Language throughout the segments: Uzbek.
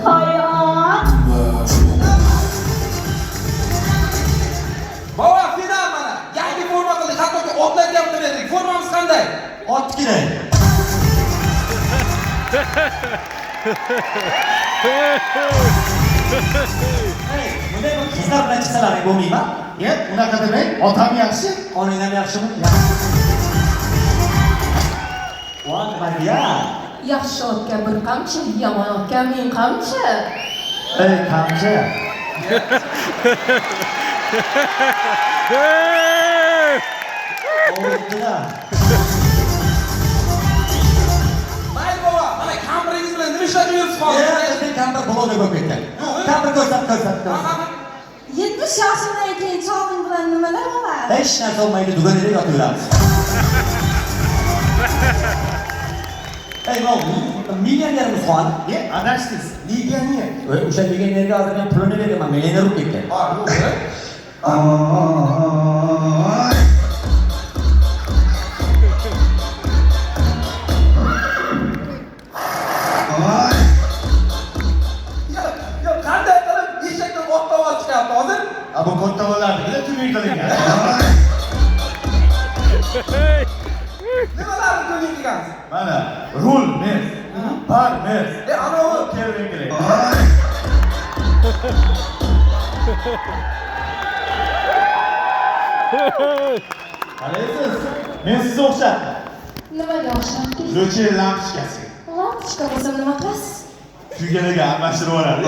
Hayat. Baba, final mana. Yangi forma qildik. Hattoki otlarga ham qildik. Formamiz qanday? Ot kerak. Bunday qizlar bilan chiqsalaring bo'lmaymi? Unaqa demang, otam yaxshi. Onang ham yaxshimi? Voy, Mariya. Yaxshi otga bir qamchi, yomon otga ming qamchi. Ey, qamchi. O'rnida. Mayli baba, mana kampiringiz bilan nima ishlab yuribsiz hozir? Bizning kampir bloger bo'lib ketgan. Kampir ko'rsat. 70 yoshimdan keyin chog'ing bilan nimalar bo'ladi? Hech narsa olmaydi, duganada yotaveramiz. Ey, millionerimiz xon. Adashsiz. Legioner. O'sha legionerga hozir men pulini beraman, millioner bo'lib ketgan. Ha, to'g'ri. Yo, qanday qilib eshakdan otdan ovoz chiqyapti hozir? Bu katta bolalarni bile tümüy qilingan. Nimalarni ko'ring degansiz? Mana rul mes, par mes. Anavi Kelin kerak. Qalaysiz? Men sizni o'xshatdim. Nimaga o'xshatdingiz? Loche lampochkasi. Lampochka bo'lsa nima qilasiz? Kuyganiga almashtirib yuboradi.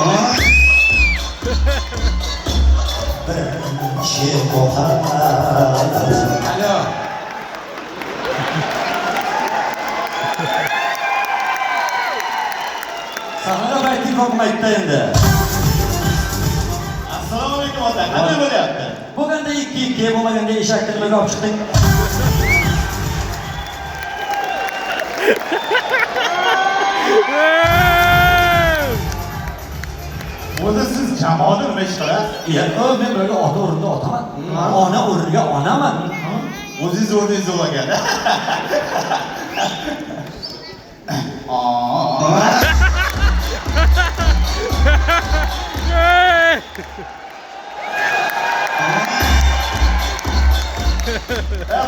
Alo. Sahara bayting bo'lmaydi endi. Assalomu alaykum ota. Qanday bo'lyapti? Bo'lganda 2 bo'lmaganda eshakni nimaga olib chiqding? O'zi siz jamoada nima ish qilasiz? Men böyle ota o'rnida otaman. Ona o'rniga onaman. O'zingiz o'rningizni o'lagan.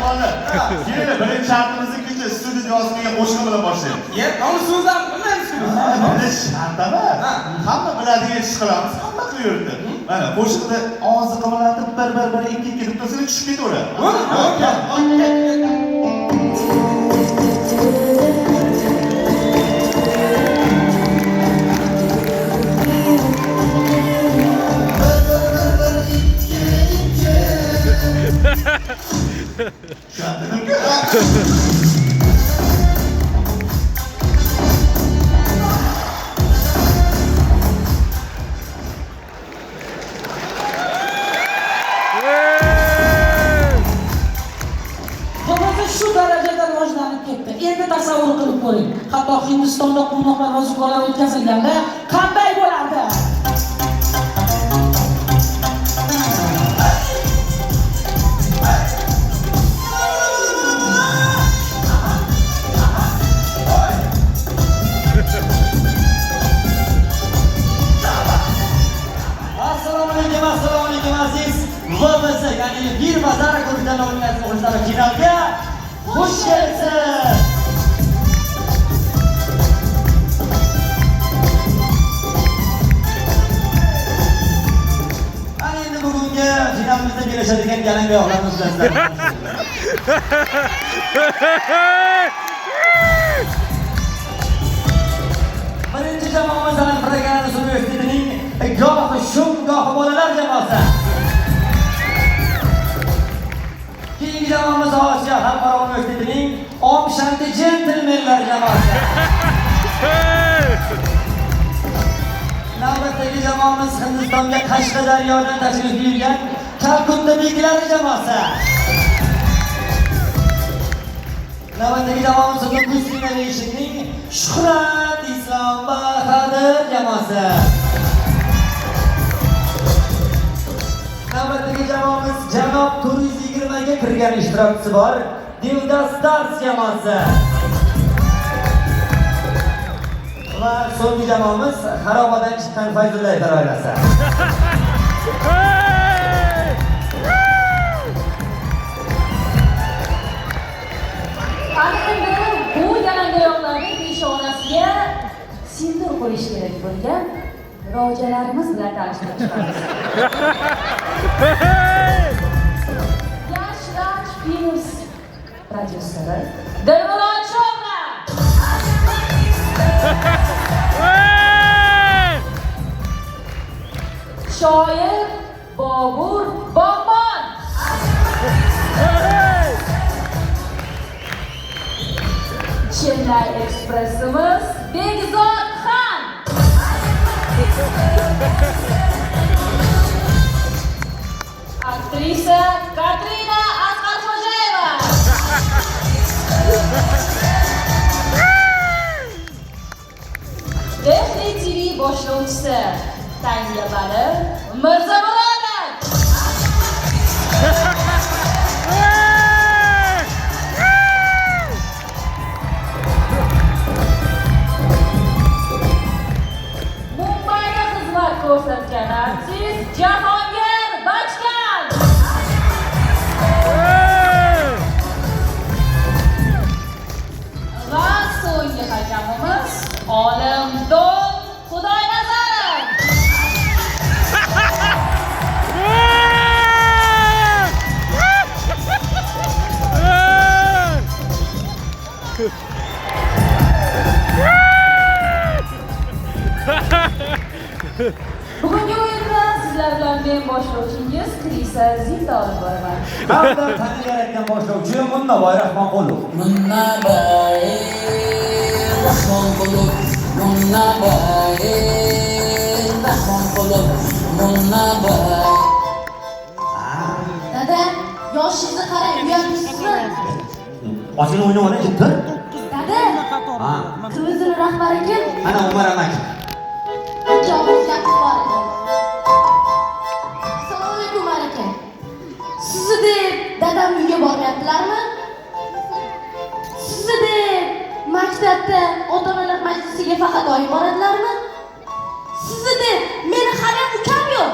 Bana, yine birinchi şartımızı kecha studiya yozilgan qo'shiq bilan boshlaymiz. Uni so'zlarni bilmaysizmi? Mana shart emas. Hamma biladigan ish qilamiz, hamma qilyapti. Mana qo'shiqda ovozni qimirlatib bir ikki deb tursa tushib ketaveradi. Hozir shu darajada rivojlanib ketdi. Endi tasavvur qilib ko'ring. Hatto Hindistonda quvnoqlar ro'zg'orlar o'tkazilganda qanday bo'lardi? Assalomu alaykum aziz VBS, ya'ni Bir Bazar ko'rgan o'yinlar finalga xush kelibsiz. Ana endi bugungi finalimizda belashadigan yalangoyoqlarimiz bilan birinchi jamoamiz Al-Farg'ona universitetining gohi shum gohi bolalar jamoasi. Keyingi jamoamiz Osiyo xalqaro universitetining Om Shanti Gentlemenlar jamoasi. Navbatdagi jamoamiz Hindistonga Qashqadaryodan tashrif buyurgan Kalkutta beklari jamoasi. Navbatdagi jamoamiz Nukus Innovation'ning Shuhrat Islom Bahadur jamoasi. Navbatdagi jamoamiz Janob Turizm 20 ga kirgan ishtirokchisi bor Devda Stars jamoasi. va so'nggi jamoamiz xarobadan chiqqan Fayzulla Aytar oilasi. Hali endi bu yalangoyoqlarning peshonasiga sindir qo'yish kerak bo'lgan rojalarimiz bilan tanishtirib chiqamiz. Yosh Raj Films prodyuseri Dilmurod Chopra. Shoir Bobur Bog'bon. Chennai Expressimiz Begzod Xon. Aktrisa Katrina Asqarxo'jayeva. Texnik TV boshlovchisi Tanga Bali Mirzamurodov. Mumbayda xizmat ko'rsatgan artist Jahongir Bachkan. Va so'nggi hakamimiz Olimdon Xudoynazarov. Bugungi o'yinda sizlar bilan men boshlovchingiz Krisa Zinda olib boraman. Hamda tanlab yaratgan boshlovchi Munnaboy Rahmonqulov. Munnaboy Rahmonqulov, Munnaboy Rahmonqulov, Munnaboy. Dada, yoshingizni qarang, uyalmisizmi? Ochini o'ynab oling, ketdi. Dada, Ha, Kvizning rahbari kim? ana Umar amaki. Javob gapib bor edi. Assalomu alaykum aka. Sizni deb dadam uyga boryaptilarmi? Sizni deb maktabda ota-onalar majlisiga faqat oyim boradilarmi? Sizni deb meni hali ham ukam yo'q.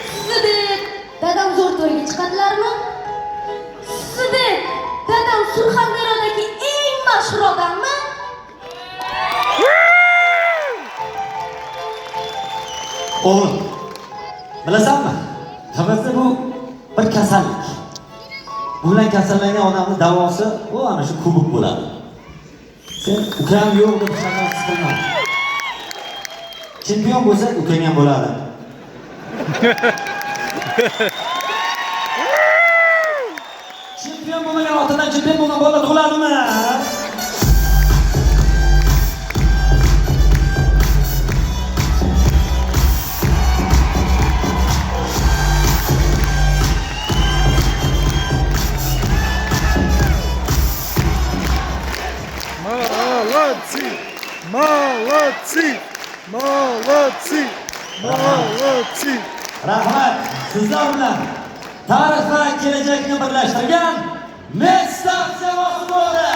Sizni deb dadam zo'r to'yga chiqadilarmi? Sizni deb dadam Surxondaryodagi eng mashhur odammi? O'g'lim, bilasanmi? Tabiatda bu bir kasallik. Bu bilan kasallangan odamning davosi u ana shu kubok bo'ladi. Sen ukam yo'q deb shakar qilma. Chempion bo'lsa ukang ham bo'ladi. Chempion bo'lmagan otadan chempion bo'lgan bola tug'iladimi? Молодцы! Молодцы! Молодцы! Молодцы! Rahmat, sizlar bilan tarix va kelajakni birlashtirgan Mestak jamoasi bo'ldi.